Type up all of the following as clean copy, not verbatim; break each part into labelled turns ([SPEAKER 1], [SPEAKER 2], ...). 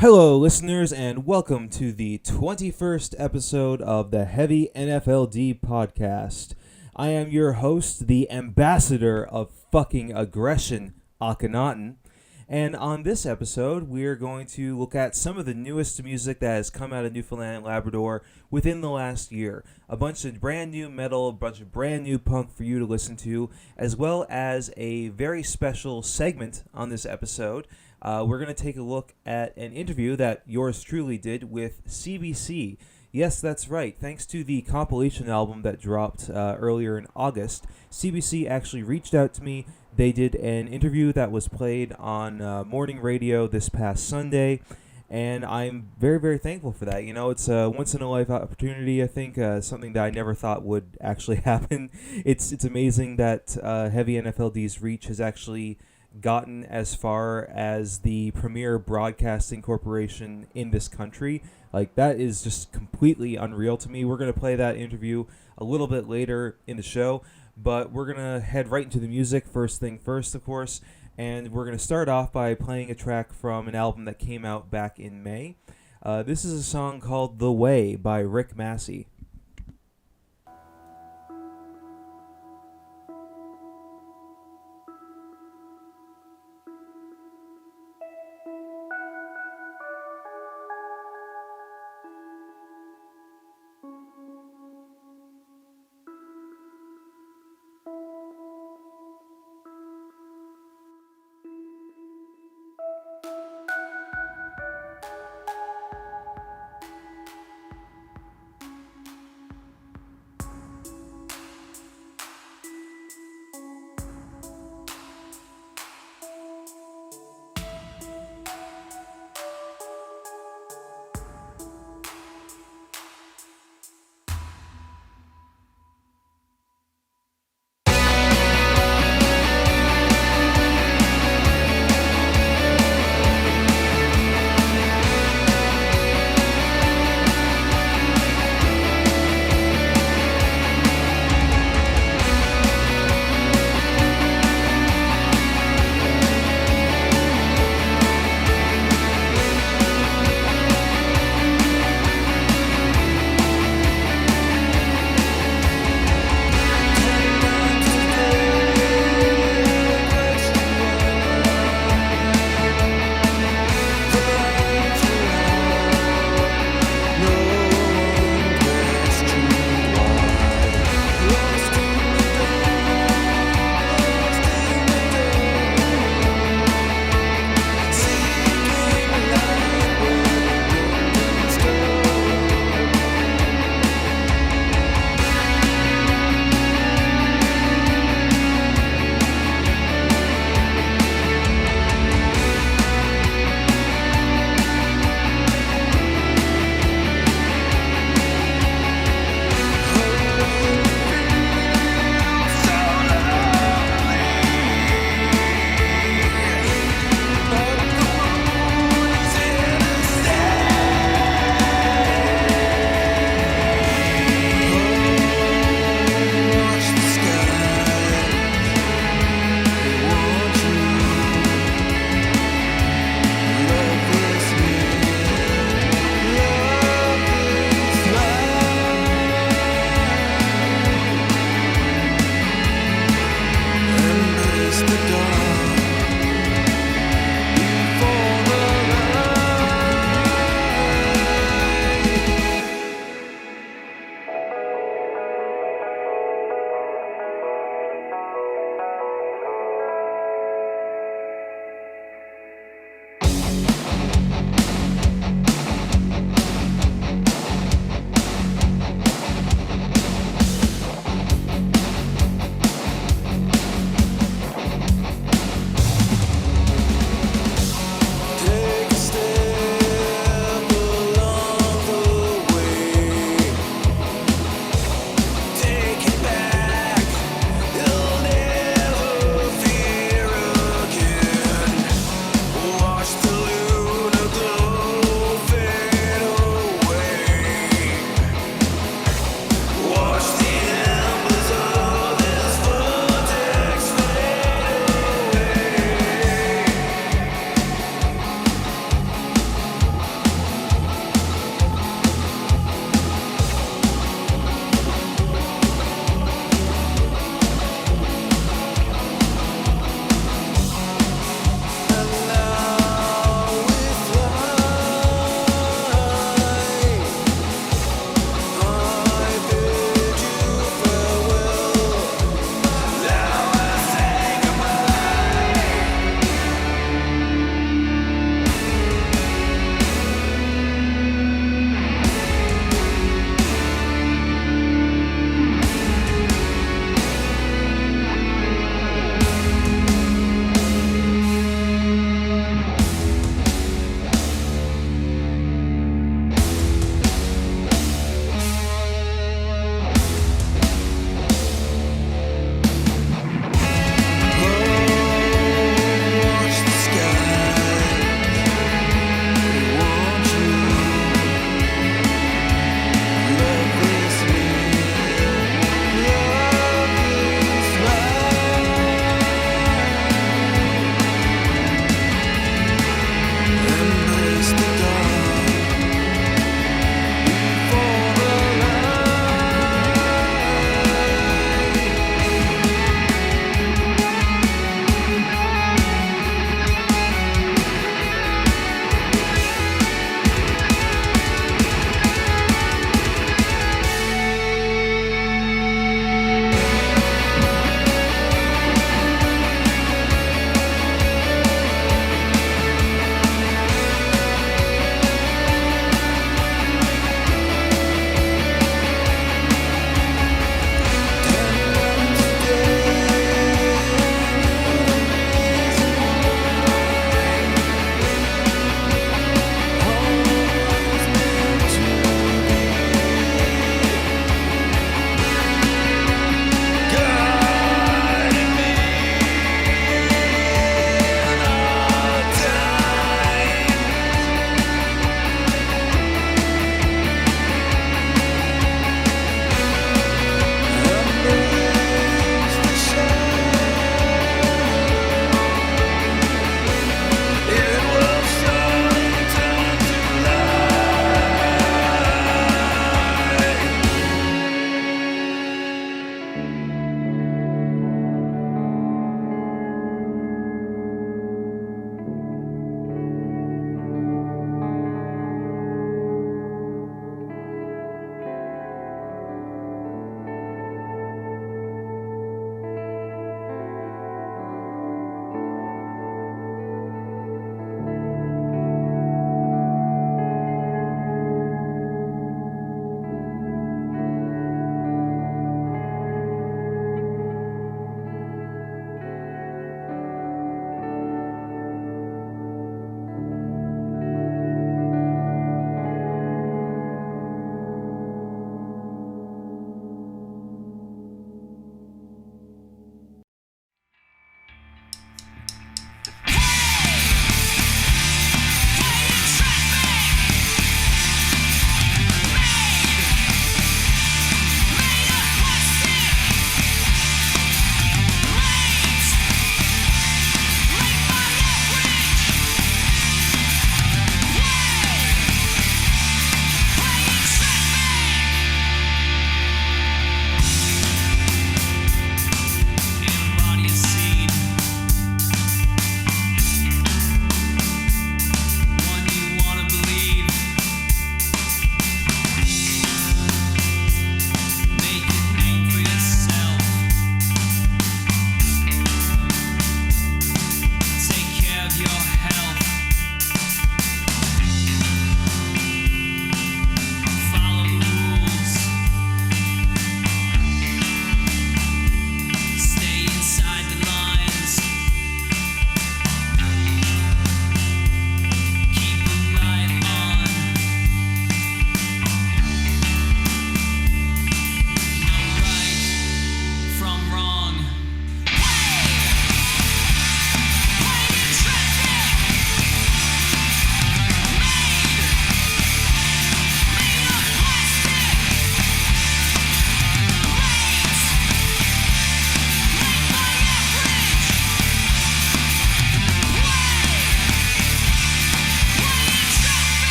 [SPEAKER 1] Hello, listeners, and welcome to the 21st episode of the Heavy NFLD podcast. I am your host, the ambassador of fucking aggression, Akhenaten. And on this episode, we're going to look at some of the newest music that has come out of Newfoundland and Labrador within the last year. A bunch of brand new metal, a bunch of brand new punk for you to listen to, as well as a very special segment on this episode. We're going to take a look at an interview that yours truly did with CBC. Yes, that's right. Thanks to the compilation album that dropped earlier in August, CBC actually reached out to me. They did an interview that was played on morning radio this past Sunday, and I'm very, very thankful for that. You know, it's a once-in-a-life opportunity, I think, something that I never thought would actually happen. It's amazing that Heavy NFLD's reach has actually gotten as far as the premier broadcasting corporation in this country. Like, that is just completely unreal to me. We're going to play that interview a little bit later in the show, but we're going to head right into the music, first thing first, of course, and we're going to start off by playing a track from an album that came out back in May. This is a song called The Way by Massie.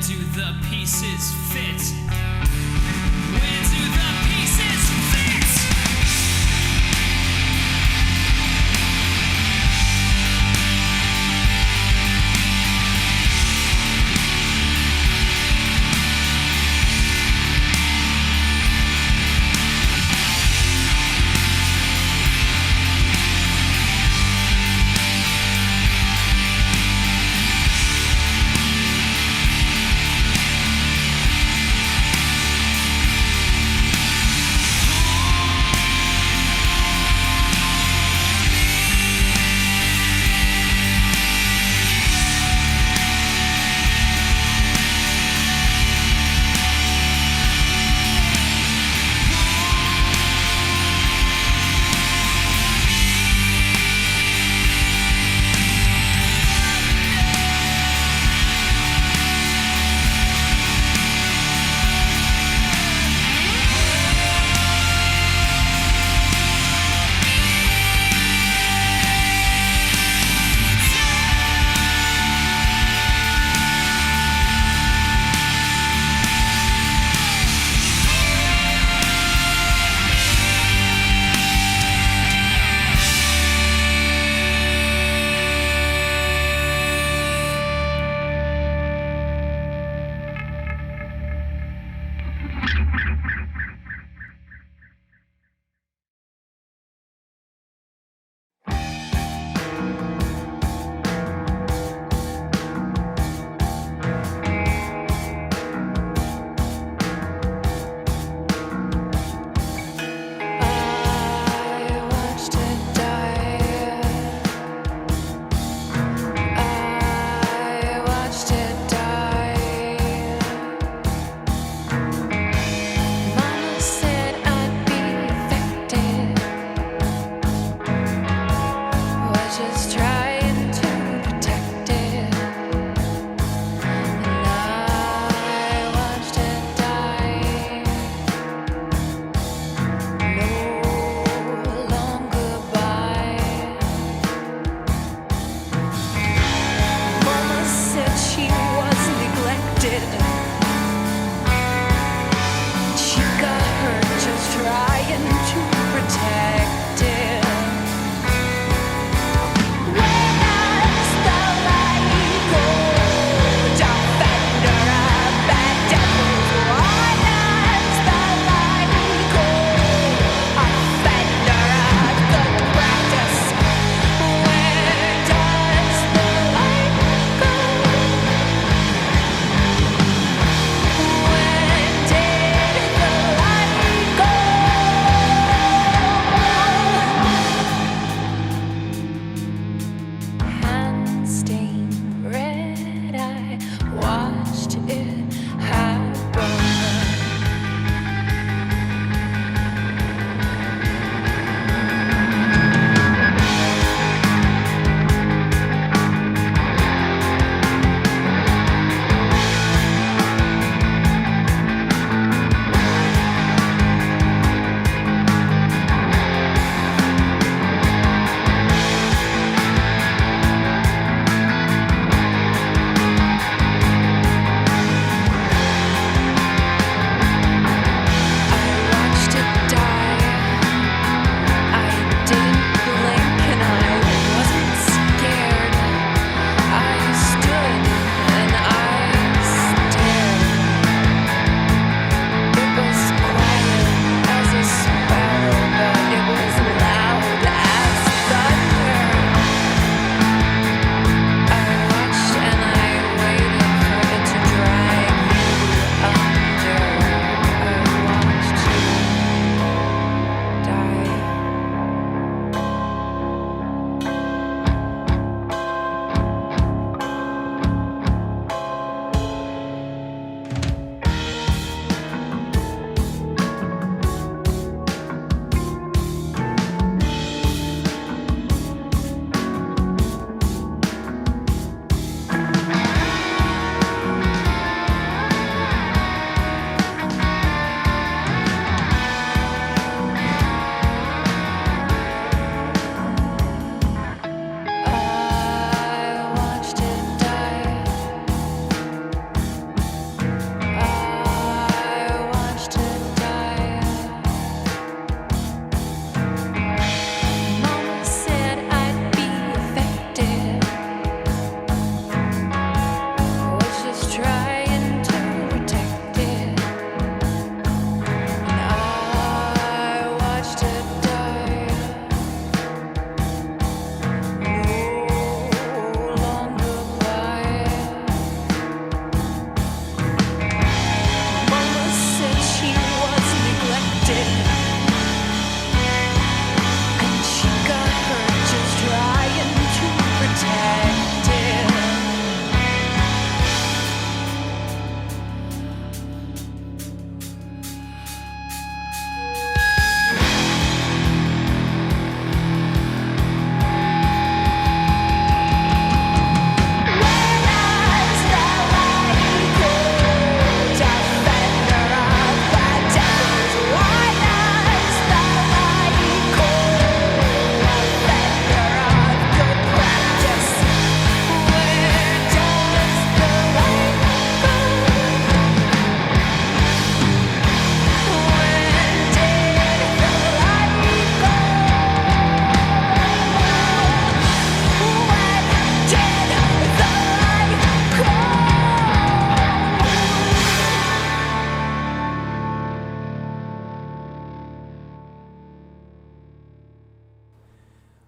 [SPEAKER 2] do the pieces fit? Where do the pieces fit?
[SPEAKER 3] Mama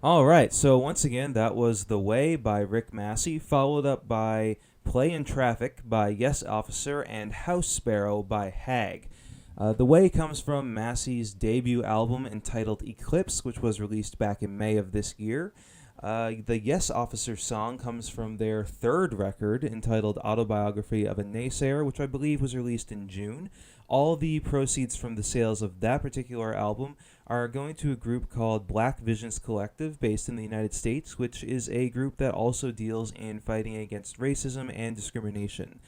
[SPEAKER 1] All right, so once again, that was The Way by Rick Massie, followed up by Play in Traffic by Yes Officer and House Sparrow by Hag. The Way comes from Massie's debut album entitled Eclipse, which was released back in May of this year. The Yes Officer song comes from their third record entitled Autobiography of a Naysayer, which I believe was released in June. All the proceeds from the sales of that particular album are going to a group called Black Visions Collective based in the United States, which is a group that also deals in fighting against racism and discrimination.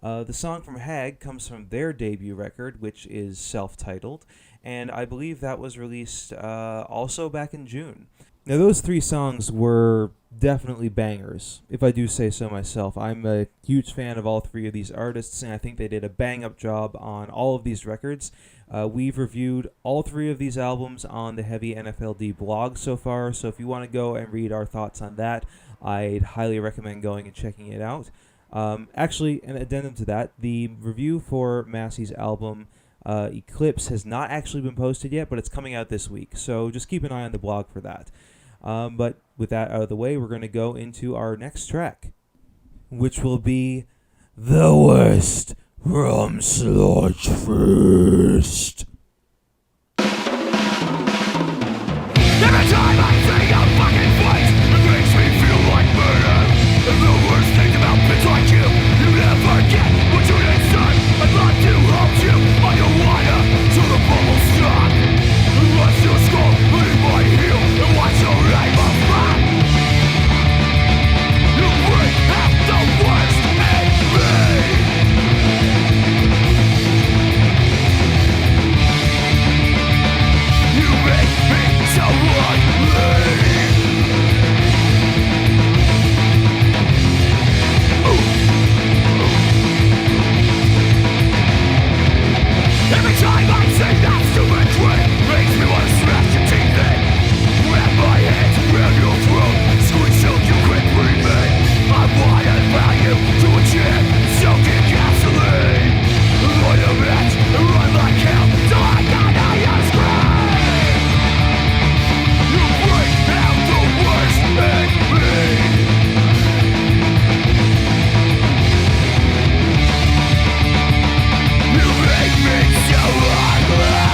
[SPEAKER 1] The song from Hag comes from their debut record, which is self-titled, and I believe that was released also back in June. Now, those three songs were definitely bangers, if I do say so myself. I'm a huge fan of all three of these artists, and I think they did a bang-up job on all of these records. We've reviewed all three of these albums on the Heavy NFLD blog so far, so if you want to go and read our thoughts on that, I'd highly recommend going and checking it out. Actually, an addendum to that, the review for Massie's album Eclipse has not actually been posted yet, but it's coming out this week, so just keep an eye on the blog for that. But with that out of the way, we're going to go into our next track, which will be The Worst from Sludgefist.
[SPEAKER 3] Every time I think of fucking fights, it makes me feel like murder. And the worst thing about bits like you never get what you deserve. I'd love to hold you underwater till the bubbles stop. And watch your skull leave my heel and watch your rainbow fly. You bring out the worst in me. You make me so ugly. Every time I say that stupid crap, makes me wanna smash your teeth in. Wrap my hands around your throat, squeeze till you quit breathing. I wanna bound you to a chair, soaked in gasoline. Light a match and run like hell till I can't hear you scream. You bring out the worst in me. You make me so ugly.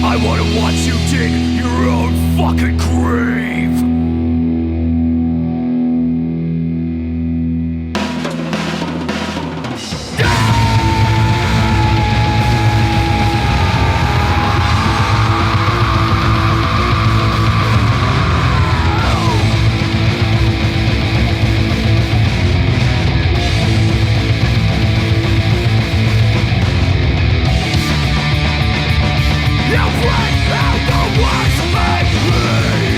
[SPEAKER 3] I wanna watch you dig your own fucking grave. You bring out the worst in me.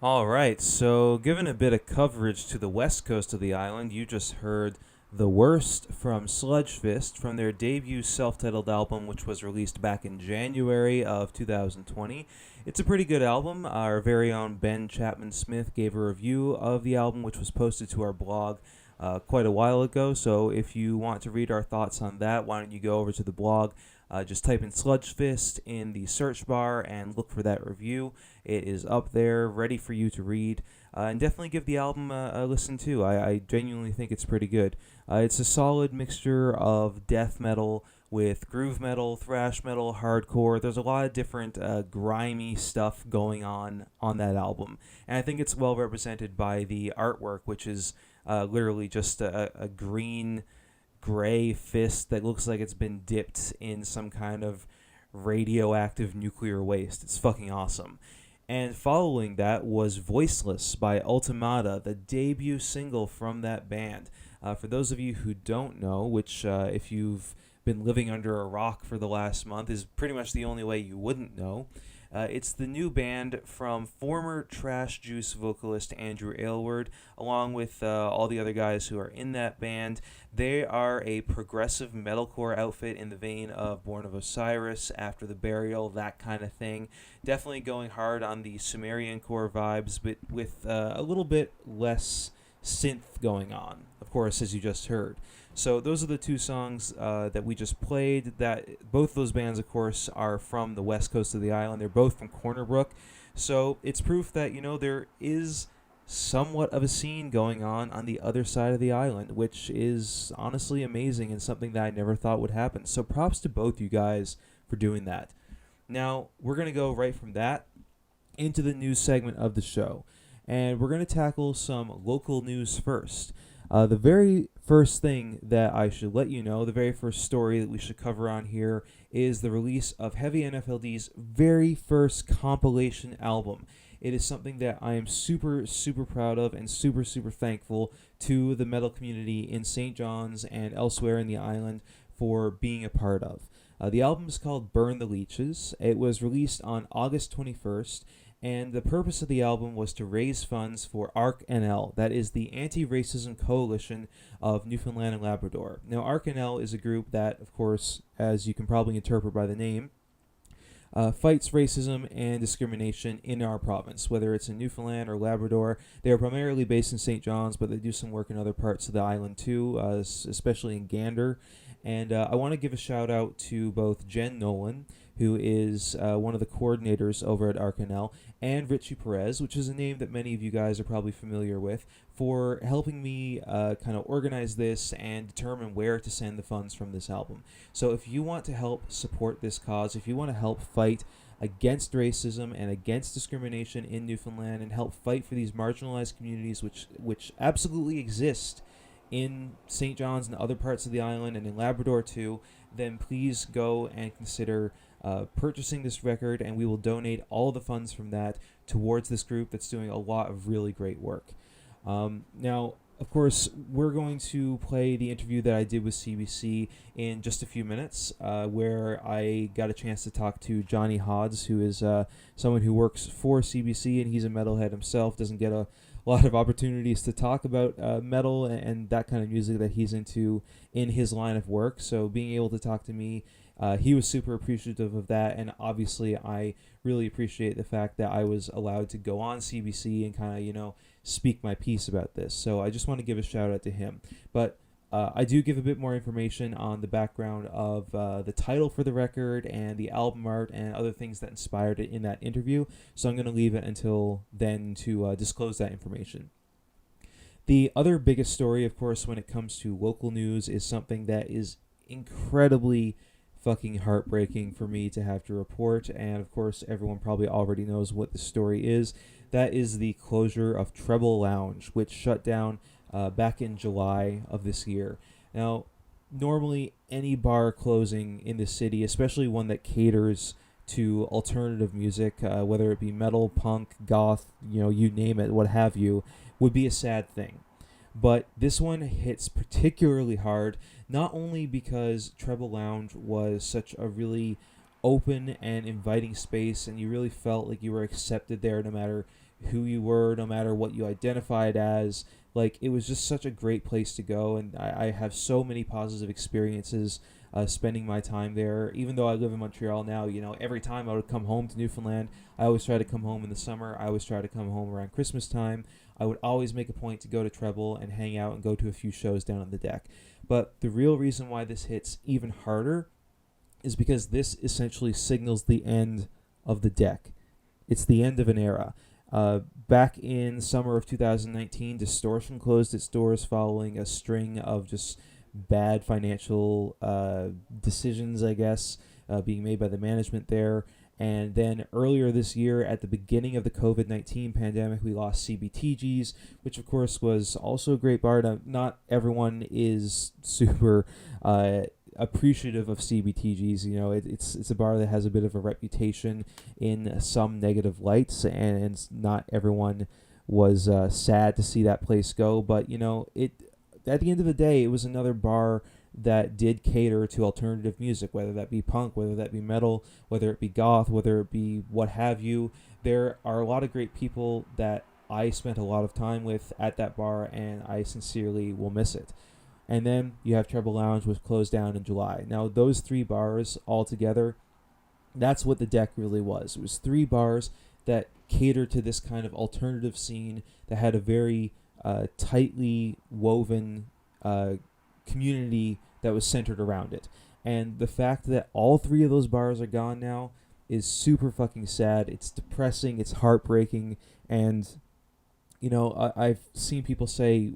[SPEAKER 1] All right, so giving a bit of coverage to the west coast of the island, you just heard The Worst from Sludgefist from their debut self-titled album, which was released back in January of 2020. It's a pretty good album. Our very own Ben Chapman-Smith gave a review of the album, which was posted to our blog quite a while ago, so if you want to read our thoughts on that, why don't you go over to the blog, just type in Sludgefist in the search bar and look for that review. It is up there, ready for you to read, and definitely give the album a listen too. I genuinely think it's pretty good. It's a solid mixture of death metal with groove metal, thrash metal, hardcore. There's a lot of different grimy stuff going on that album, and I think it's well represented by the artwork, which is literally just a gray fist that looks like it's been dipped in some kind of radioactive nuclear waste. It's fucking awesome. And following that was Voiceless by Ultimata, the debut single from that band. For those of you who don't know, which if you've been living under a rock for the last month is pretty much the only way you wouldn't know, it's the new band from former Trash Juice vocalist Andrew Aylward, along with all the other guys who are in that band. They are a progressive metalcore outfit in the vein of Born of Osiris, After the Burial, that kind of thing. Definitely going hard on the Sumerian core vibes, but with a little bit less synth going on, of course, as you just heard. So those are the two songs that we just played. That both those bands, of course, are from the west coast of the island. They're both from Corner Brook. So it's proof that, there is somewhat of a scene going on the other side of the island, which is honestly amazing and something that I never thought would happen. So props to both you guys for doing that. Now, we're going to go right from that into the news segment of the show. And we're going to tackle some local news first. The very first thing that I should let you know, the very first story that we should cover on here is the release of Heavy NFLD's very first compilation album. It is something that I am super, super proud of and super, super thankful to the metal community in St. John's and elsewhere in the island for being a part of. The album is called Burn the Leeches. It was released on August 21st. And the purpose of the album was to raise funds for ARC-NL, that is the Anti-Racism Coalition of Newfoundland and Labrador. Now, ARC-NL is a group that, of course, as you can probably interpret by the name, fights racism and discrimination in our province, whether it's in Newfoundland or Labrador. They are primarily based in St. John's, but they do some work in other parts of the island too, especially in Gander. And I want to give a shout out to both Jen Nolan, who is one of the coordinators over at ARC-NL, and Richie Perez, which is a name that many of you guys are probably familiar with, for helping me kind of organize this and determine where to send the funds from this album. So if you want to help support this cause, if you want to help fight against racism and against discrimination in Newfoundland and help fight for these marginalized communities which absolutely exist in St. John's and other parts of the island and in Labrador too, then please go and consider purchasing this record, and we will donate all the funds from that towards this group that's doing a lot of really great work. Now, of course, we're going to play the interview that I did with CBC in just a few minutes, where I got a chance to talk to Johnny Hodds, who is someone who works for CBC, and he's a metalhead himself, doesn't get a lot of opportunities to talk about metal and that kind of music that he's into in his line of work. So being able to talk to me, he was super appreciative of that, and obviously I really appreciate the fact that I was allowed to go on CBC and kind of, speak my piece about this. So I just want to give a shout out to him. But I do give a bit more information on the background of the title for the record and the album art and other things that inspired it in that interview. So I'm going to leave it until then to disclose that information. The other biggest story, of course, when it comes to local news is something that is incredibly fucking heartbreaking for me to have to report, and of course everyone probably already knows what the story is. That is the closure of Treble Lounge, which shut down back in July of this year. Now, normally any bar closing in the city, especially one that caters to alternative music, whether it be metal, punk, goth, you name it, what have you, would be a sad thing. But this one hits particularly hard, not only because Treble Lounge was such a really open and inviting space, and you really felt like you were accepted there no matter who you were, no matter what you identified as. Like, it was just such a great place to go, and I have so many positive experiences spending my time there. Even though I live in Montreal now, every time I would come home to Newfoundland, I always try to come home in the summer. I always try to come home around Christmas time. I would always make a point to go to Treble and hang out and go to a few shows down on the deck. But the real reason why this hits even harder is because this essentially signals the end of the deck. It's the end of an era. Back in summer of 2019, Distortion closed its doors following a string of just bad financial decisions, I guess, being made by the management there. And then earlier this year, at the beginning of the COVID-19 pandemic, we lost CBTG's, which of course was also a great bar. Now, not everyone is super appreciative of CBTG's. It's a bar that has a bit of a reputation in some negative lights, and not everyone was sad to see that place go. But at the end of the day, it was another bar that did cater to alternative music, whether that be punk, whether that be metal, whether it be goth, whether it be what have you. There are a lot of great people that I spent a lot of time with at that bar, and I sincerely will miss it. And then you have Treble Lounge, which closed down in July. Now, those three bars all together, that's what the deck really was. It was three bars that catered to this kind of alternative scene that had a very tightly woven community that was centered around it. And the fact that all three of those bars are gone now is super fucking sad. It's depressing. It's heartbreaking. And, I've seen people say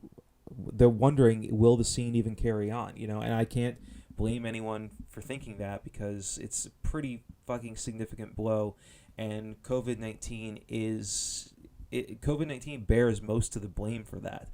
[SPEAKER 1] they're wondering, will the scene even carry on? And I can't blame anyone for thinking that, because it's a pretty fucking significant blow. And COVID-19 bears most of the blame for that.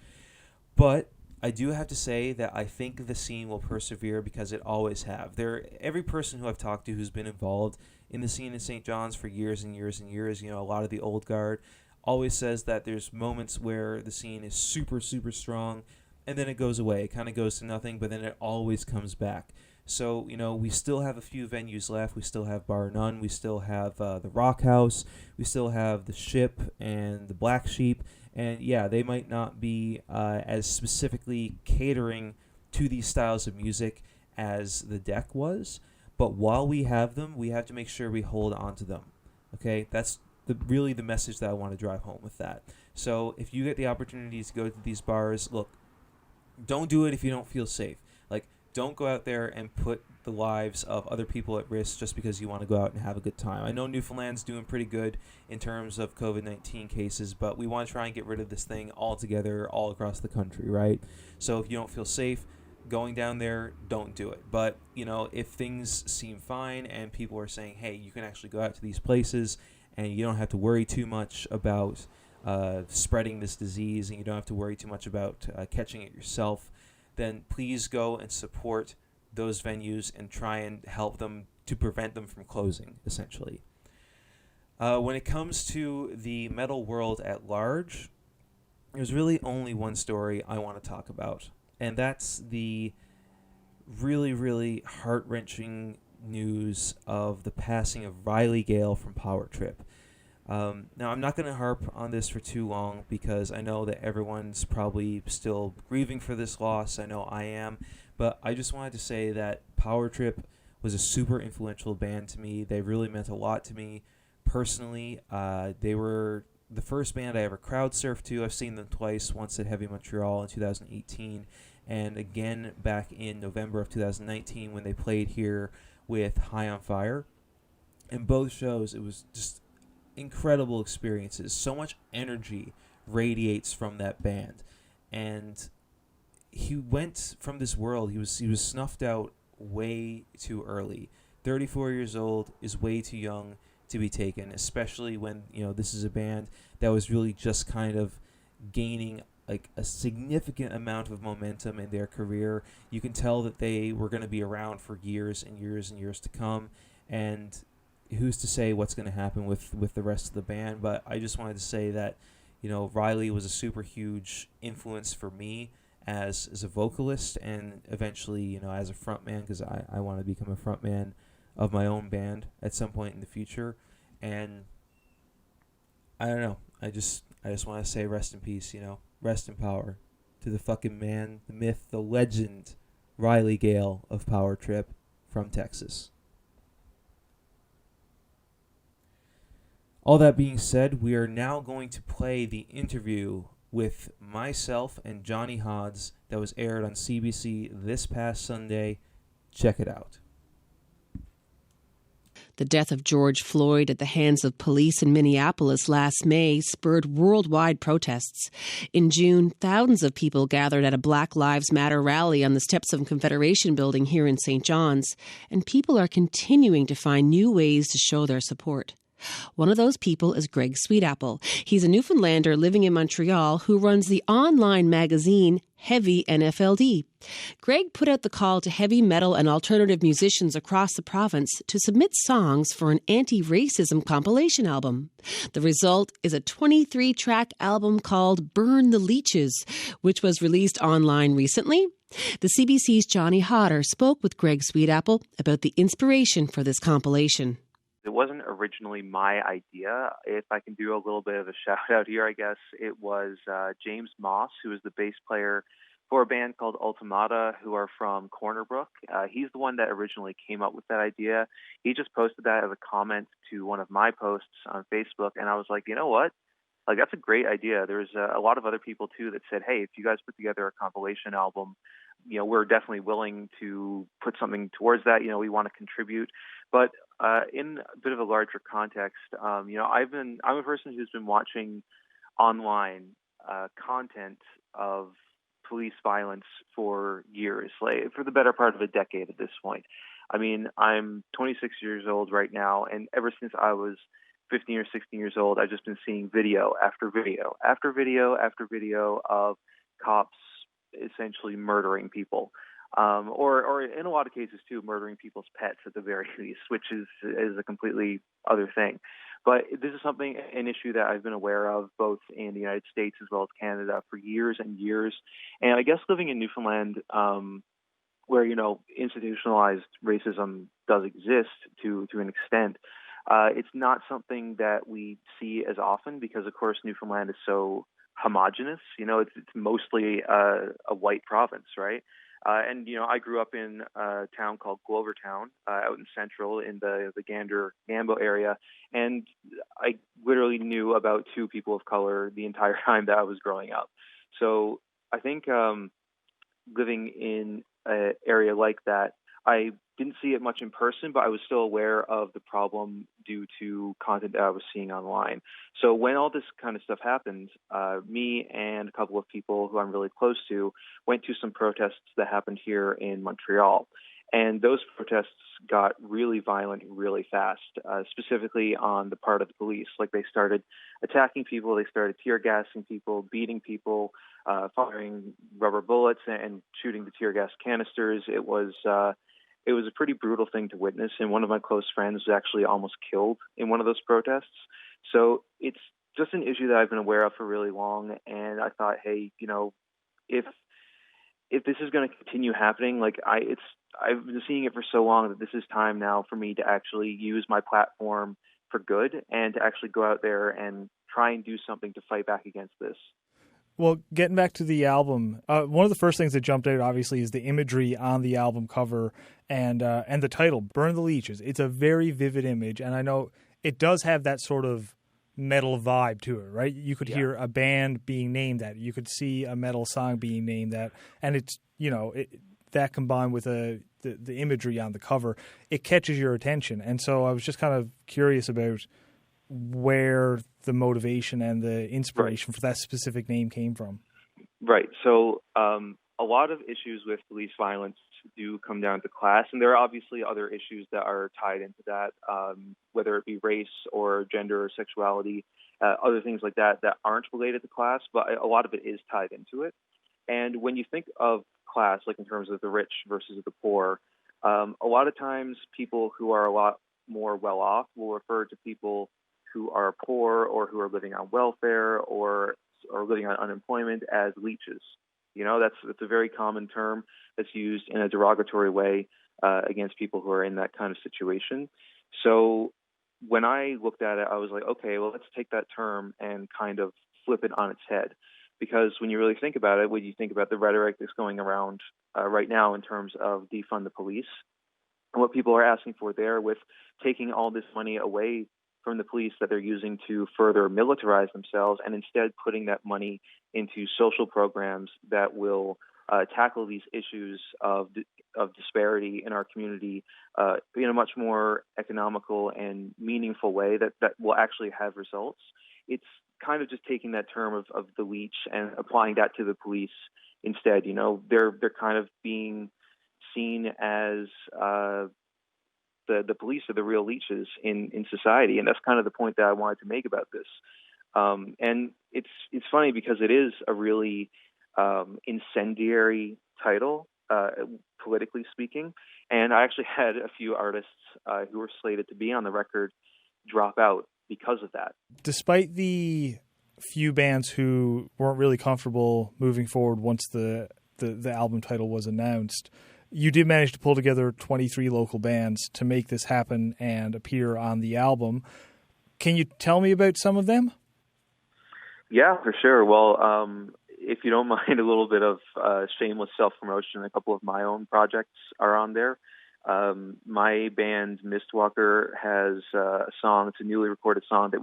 [SPEAKER 1] But I do have to say that I think the scene will persevere, because it always have. Every person who I've talked to who's been involved in the scene in St. John's for years and years and years, a lot of the old guard, always says that there's moments where the scene is super, super strong, and then it goes away. It kind of goes to nothing, but then it always comes back. So, we still have a few venues left. We still have Bar None. We still have the Rock House. We still have the Ship and the Black Sheep. And yeah, they might not be as specifically catering to these styles of music as the deck was, but while we have them, we have to make sure we hold on to them. Okay, that's really the message that I want to drive home with that. So if you get the opportunity to go to these bars, look, don't do it if you don't feel safe. Like, don't go out there and put the lives of other people at risk just because you want to go out and have a good time. I know Newfoundland's doing pretty good in terms of COVID-19 cases, but we want to try and get rid of this thing altogether all across the country, right? So if you don't feel safe going down there, don't do it. But, if things seem fine and people are saying, hey, you can actually go out to these places and you don't have to worry too much about spreading this disease, and you don't have to worry too much about catching it yourself, then please go and support those venues and try and help them to prevent them from closing, essentially. When it comes to the metal world at large, there's really only one story I want to talk about, and that's the really, really heart-wrenching news of the passing of Riley Gale from Power Trip. Now, I'm not going to harp on this for too long, because I know that everyone's probably still grieving for this loss. I know I am. But I just wanted to say that Power Trip was a super influential band to me. They really meant a lot to me personally. They were the first band I ever crowd surfed to. I've seen them twice, once at Heavy Montreal in 2018, and again back in November of 2019 when they played here with High on Fire. In both shows, it was just incredible experiences. So much energy radiates from that band. And he went from this world. He was snuffed out way too early. 34 years old is way too young to be taken, especially when this is a band that was really just kind of gaining like a significant amount of momentum in their career. You can tell that they were going to be around for years and years and years to come, and who's to say what's going to happen with the rest of the band. But I just wanted to say that Riley was a super huge influence for me as a vocalist, and eventually, as a frontman, because I want to become a frontman of my own band at some point in the future. And I don't know, I just want to say rest in peace, rest in power to the fucking man, the myth, the legend, Riley Gale of Power Trip from Texas. All that being said, we are now going to play the interview with myself and Johnny Hodds that was aired on CBC this past Sunday. Check it out.
[SPEAKER 4] The death of George Floyd at the hands of police in Minneapolis last May spurred worldwide protests. In June, thousands of people gathered at a Black Lives Matter rally on the steps of Confederation Building here in St. John's, and people are continuing to find new ways to show their support. One of those people is Greg Sweetapple. He's a Newfoundlander living in Montreal who runs the online magazine Heavy NFLD. Greg put out the call to heavy metal and alternative musicians across the province to submit songs for an anti-racism compilation album. The result is a 23-track album called Burn the Leeches, which was released online recently. The CBC's Johnny Hodder spoke with Greg Sweetapple about the inspiration for this compilation.
[SPEAKER 5] It wasn't originally my idea. If I can do a little bit of a shout out here, I guess it was James Moss, who is the bass player for a band called Ultimata, who are from Corner Brook. He's the one that originally came up with that idea. He just posted that as a comment to one of my posts on Facebook, and I was like, you know what? Like, that's a great idea. There's a lot of other people, too, that said, hey, if you guys put together a compilation album, we're definitely willing to put something towards that. We want to contribute. But in a bit of a larger context, I'm a person who's been watching online content of police violence for years, like for the better part of a decade at this point. I mean, I'm 26 years old right now, and ever since I was 15 or 16 years old, I've just been seeing video after video after video after video of cops essentially murdering people, or in a lot of cases too, murdering people's pets at the very least, which is a completely other thing. But this is an issue that I've been aware of both in the United States as well as Canada for years and years. And I guess living in Newfoundland, where institutionalized racism does exist to an extent, it's not something that we see as often because, of course, Newfoundland is so homogenous. It's mostly a white province, right? And I grew up in a town called Glovertown, out in Central in the Gander-Gambo area, and I literally knew about two people of color the entire time that I was growing up. So I think living in an area like that, I didn't see it much in person, but I was still aware of the problem due to content that I was seeing online. So when all this kind of stuff happened, me and a couple of people who I'm really close to went to some protests that happened here in Montreal. And those protests got really violent really fast, specifically on the part of the police. Like, they started attacking people, they started tear gassing people, beating people, firing rubber bullets and shooting the tear gas canisters. It was a pretty brutal thing to witness, and one of my close friends was actually almost killed in one of those protests. So it's just an issue that I've been aware of for really long, and I thought, hey, if this is going to continue happening, I've been seeing it for so long that this is time now for me to actually use my platform for good and to actually go out there and try and do something to fight back against this.
[SPEAKER 6] Well, getting back to the album, one of the first things that jumped out, obviously, is the imagery on the album cover and the title, Burn the Leeches. It's a very vivid image, and I know it does have that sort of metal vibe to it, right? You could hear a band being named that. You could see a metal song being named that. And it's, that combined with the imagery on the cover, it catches your attention. And so I was just kind of curious about where the motivation and the inspiration for that specific name came from.
[SPEAKER 5] Right. So a lot of issues with police violence do come down to class, and there are obviously other issues that are tied into that, whether it be race or gender or sexuality, other things like that aren't related to class, but a lot of it is tied into it. And when you think of class, like in terms of the rich versus the poor, a lot of times people who are a lot more well-off will refer to people who are poor or who are living on welfare or living on unemployment as leeches. That's a very common term that's used in a derogatory way against people who are in that kind of situation. So when I looked at it, I was like, okay, well, let's take that term and kind of flip it on its head. Because when you really think about it, when you think about the rhetoric that's going around right now in terms of defund the police, and what people are asking for there with taking all this money away from the police that they're using to further militarize themselves, and instead putting that money into social programs that will tackle these issues of disparity in our community in a much more economical and meaningful way that will actually have results. It's kind of just taking that term of the leech and applying that to the police instead. You know, they're kind of being seen as the police are the real leeches in society, and that's kind of the point that I wanted to make about this. And it's funny because it is a really incendiary title, politically speaking. And I actually had a few artists who were slated to be on the record drop out because of that.
[SPEAKER 6] Despite the few bands who weren't really comfortable moving forward once the album title was announced, you did manage to pull together 23 local bands to make this happen and appear on the album. Can you tell me about some of them?
[SPEAKER 5] Yeah, for sure. Well, if you don't mind a little bit of shameless self-promotion, a couple of my own projects are on there. My band Mistwalker has a song. It's a newly recorded song that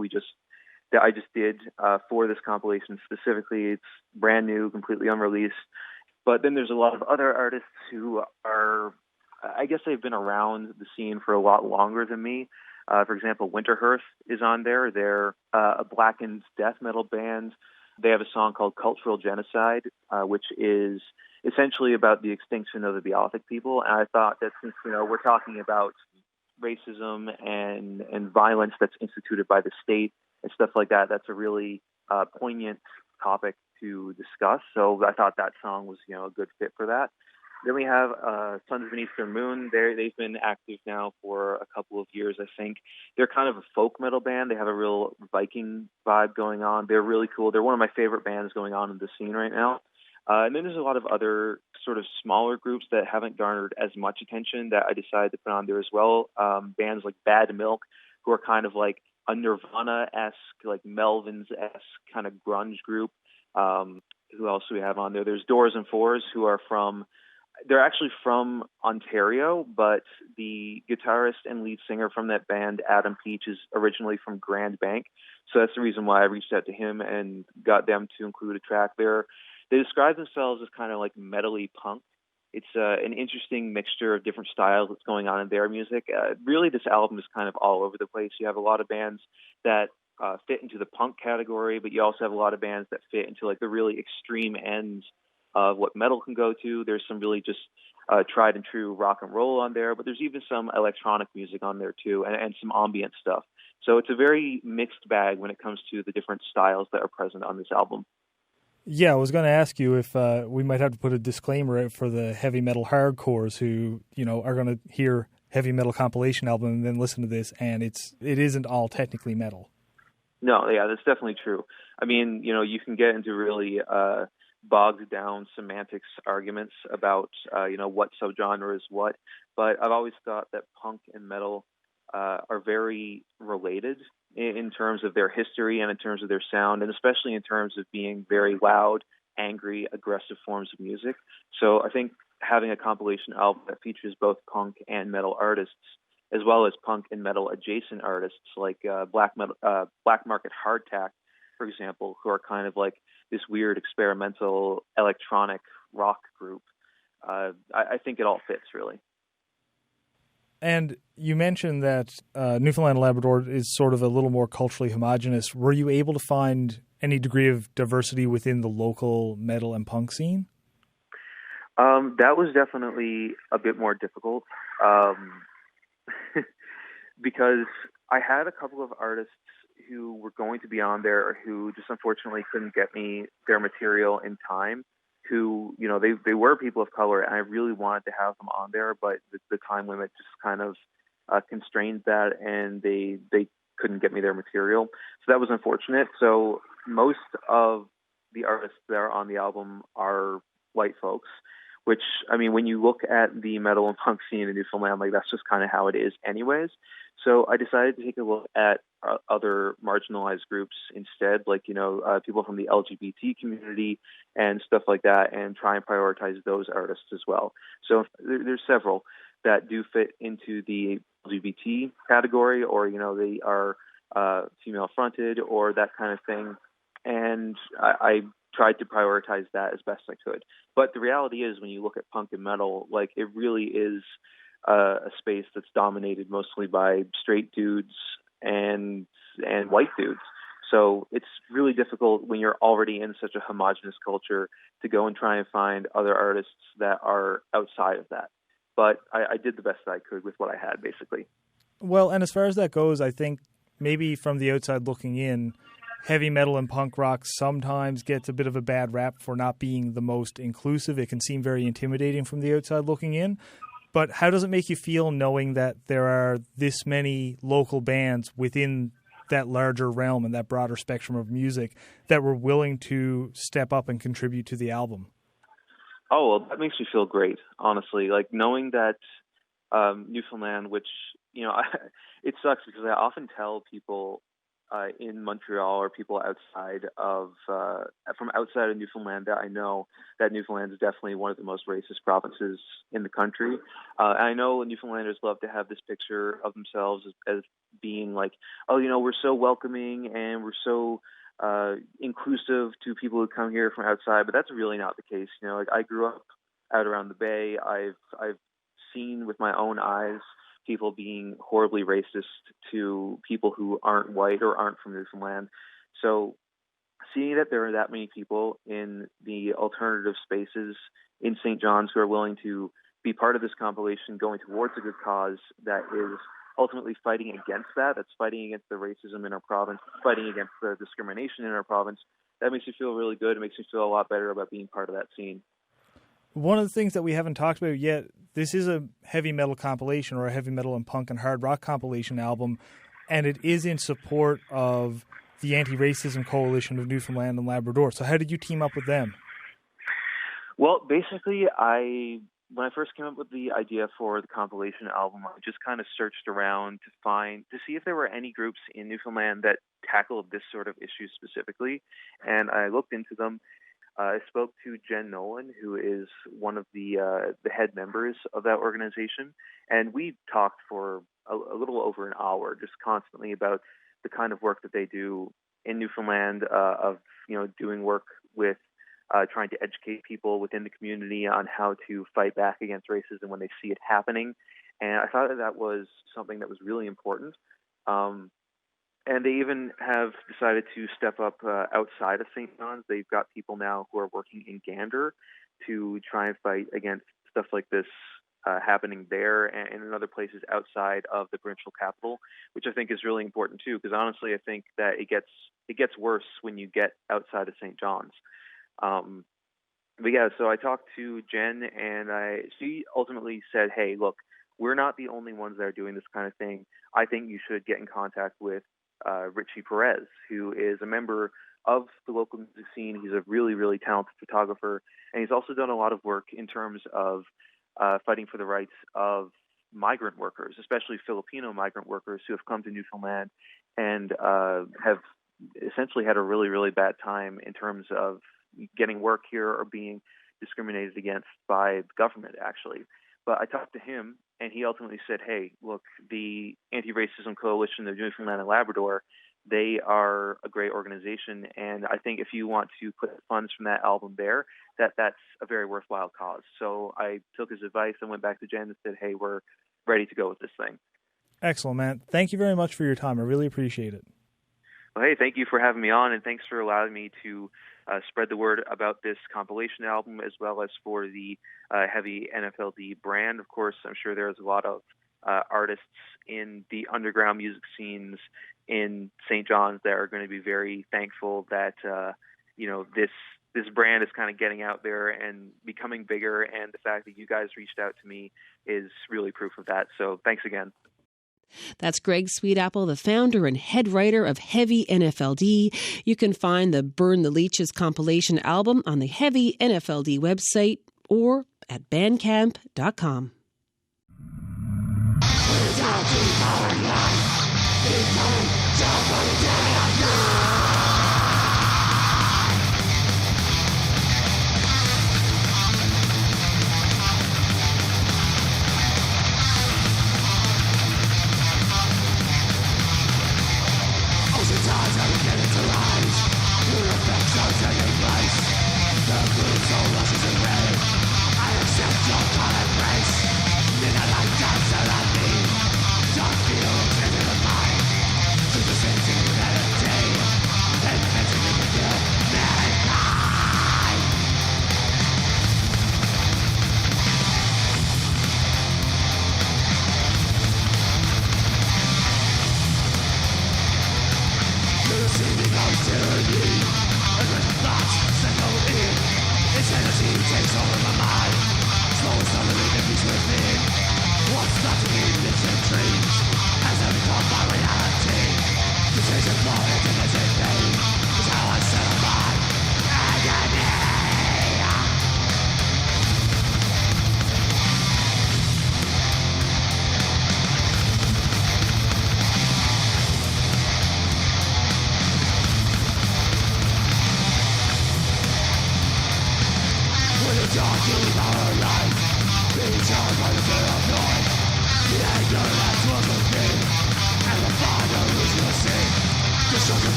[SPEAKER 5] I just did for this compilation specifically. It's brand new, completely unreleased. But then there's a lot of other artists who are, I guess they've been around the scene for a lot longer than me. For example, Winterhearth is on there. They're a blackened death metal band. They have a song called Cultural Genocide, which is essentially about the extinction of the Beothuk people. And I thought that since, we're talking about racism and violence that's instituted by the state and stuff like that, that's a really poignant topic to discuss. So I thought that song was, a good fit for that. Then we have Sons of an Eastern Moon. They've been active now for a couple of years, I think. They're kind of a folk metal band. They have a real Viking vibe going on. They're really cool. They're one of my favorite bands going on in the scene right now. And then there's a lot of other sort of smaller groups that haven't garnered as much attention that I decided to put on there as well. Bands like Bad Milk, who are kind of like a Nirvana-esque, like Melvins-esque kind of grunge group. Who else do we have on there? There's Doors and Fours, who are they're actually from Ontario, but the guitarist and lead singer from that band, Adam Peach, is originally from Grand Bank. So that's the reason why I reached out to him and got them to include a track there. They describe themselves as kind of like metally punk. It's an interesting mixture of different styles that's going on in their music. Really, this album is kind of all over the place. You have a lot of bands that fit into the punk category, but you also have a lot of bands that fit into like the really extreme ends of what metal can go to. There's some really just tried and true rock and roll on there, but there's even some electronic music on there too, and some ambient stuff. So it's a very mixed bag when it comes to the different styles that are present on this album.
[SPEAKER 6] Yeah, I was going to ask you if we might have to put a disclaimer out for the heavy metal hardcores who, are going to hear heavy metal compilation album and then listen to this, and it isn't all technically metal. No, yeah, that's definitely true. I mean, you can get into really bogged down semantics arguments about, what subgenre is what, but I've always thought that punk and metal are very related in terms of their history and in terms of their sound, and especially in terms of being very loud, angry, aggressive forms of music. So I think having a compilation album that features both punk and metal artists, as well as punk and metal adjacent artists like Black Market Hardtack, for example, who are kind of like this weird experimental electronic rock group. I think it all fits, really. And you mentioned that Newfoundland and Labrador is sort of a little more culturally homogenous. Were you able to find any degree of diversity within the local metal and punk scene? That was definitely a bit more difficult because I had a couple of artists who were going to be on there who just unfortunately couldn't get me their material in time, who, they were people of color, and I really wanted to have them on there, but the time limit just kind of constrained that, and they couldn't get me their material. So that was unfortunate. So most of the artists that are on the album are white folks,
[SPEAKER 5] which, I mean, when you look at the metal and punk scene in Newfoundland, like that's just kind of how it is anyways. So I decided to take a look at other marginalized groups instead, like, people from the LGBT community and stuff like that, and try and prioritize those artists as well. So there's several that do fit into the LGBT category, or, they are female fronted or that kind of thing. And I tried to prioritize that as best I could. But the reality is, when you look at punk and metal, like, it really is a space that's dominated mostly by straight dudes and white dudes. So it's really difficult when you're already in such a homogenous culture to go and try and find other artists that are outside of that. But I did the best that I could with what I had, basically.
[SPEAKER 6] Well, and as far as that goes, I think maybe from the outside looking in, heavy metal and punk rock sometimes gets a bit of a bad rap for not being the most inclusive. It can seem very intimidating from the outside looking in. But how does it make you feel knowing that there are this many local bands within that larger realm and that broader spectrum of music that were willing to step up and contribute to the album?
[SPEAKER 5] Oh, well, that makes me feel great, honestly. Like, knowing that Newfoundland, which, it sucks because I often tell people in Montreal or people outside of from outside of Newfoundland that I know that Newfoundland is definitely one of the most racist provinces in the country. And I know Newfoundlanders love to have this picture of themselves as being like, oh, we're so welcoming and we're so inclusive to people who come here from outside, but that's really not the case. Like, I grew up out around the Bay. I've seen with my own eyes people being horribly racist to people who aren't white or aren't from Newfoundland. So seeing that there are that many people in the alternative spaces in St. John's who are willing to be part of this compilation, going towards a good cause that is ultimately fighting against that's fighting against the racism in our province, fighting against the discrimination in our province, that makes me feel really good. It makes me feel a lot better about being part of that scene.
[SPEAKER 6] One of the things that we haven't talked about yet, this is a heavy metal compilation, or a heavy metal and punk and hard rock compilation album, and it is in support of the Anti-Racism Coalition of Newfoundland and Labrador. So how did you team up with them?
[SPEAKER 5] Well, basically, when I first came up with the idea for the compilation album, I just kind of searched around to see if there were any groups in Newfoundland that tackled this sort of issue specifically, and I looked into them. I spoke to Jen Nolan, who is one of the head members of that organization, and we talked for a little over an hour, just constantly about the kind of work that they do in Newfoundland, of doing work with trying to educate people within the community on how to fight back against racism when they see it happening. And I thought that was something that was really important. And they even have decided to step up outside of St. John's. They've got people now who are working in Gander to try and fight against stuff like this happening there and in other places outside of the provincial capital, which I think is really important too, because honestly I think that it gets worse when you get outside of St. John's. But yeah, so I talked to Jen, and she ultimately said, hey, look, we're not the only ones that are doing this kind of thing. I think you should get in contact with Richie Perez, who is a member of the local music scene. He's a really, really talented photographer, and he's also done a lot of work in terms of fighting for the rights of migrant workers, especially Filipino migrant workers who have come to Newfoundland and have essentially had a really, really bad time in terms of getting work here or being discriminated against by the government, actually. But I talked to him, and he ultimately said, hey, look, the Anti-Racism Coalition of Newfoundland and Labrador, they are a great organization, and I think if you want to put funds from that album there, that's a very worthwhile cause. So I took his advice and went back to Jen and said, hey, we're ready to go with this thing.
[SPEAKER 6] Excellent, man. Thank you very much for your time. I really appreciate it.
[SPEAKER 5] Well, hey, thank you for having me on, and thanks for allowing me to spread the word about this compilation album, as well as for the heavy NFLD brand. Of course, I'm sure there's a lot of artists in the underground music scenes in St. John's that are going to be very thankful that this brand is kind of getting out there and becoming bigger, and the fact that you guys reached out to me is really proof of that. So thanks again.
[SPEAKER 4] That's Greg Sweetapple, the founder and head writer of Heavy NFLD. You can find the Burn the Leeches compilation album on the Heavy NFLD website or at bandcamp.com.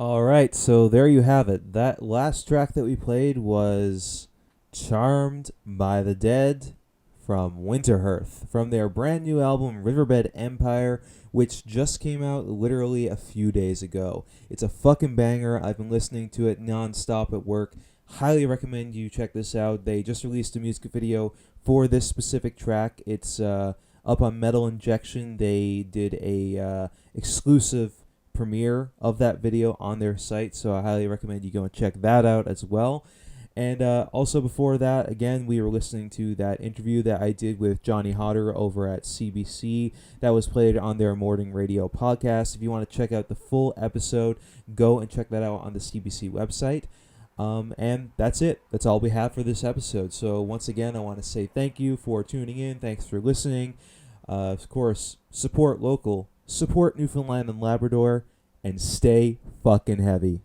[SPEAKER 1] All right, so there you have it. That last track that we played was Charmed by the Dead from Winterhearth, from their brand new album Riverbed Empire, which just came out literally a few days ago. It's a fucking banger. I've been listening to it nonstop at work. Highly recommend you check this out. They just released a music video for this specific track. It's up on Metal Injection. They did a exclusive premiere of that video on their site, so I highly recommend you go and check that out as well. And also before that, again, we were listening to that interview that I did with Johnny Hodder over at CBC that was played on their morning radio podcast. If you want to check out the full episode, go and check that out on the CBC website. And that's it. That's all we have for this episode. So once again, I want to say thank you for tuning in. Thanks for listening. Of course, support local, support Newfoundland and Labrador, and stay fucking heavy.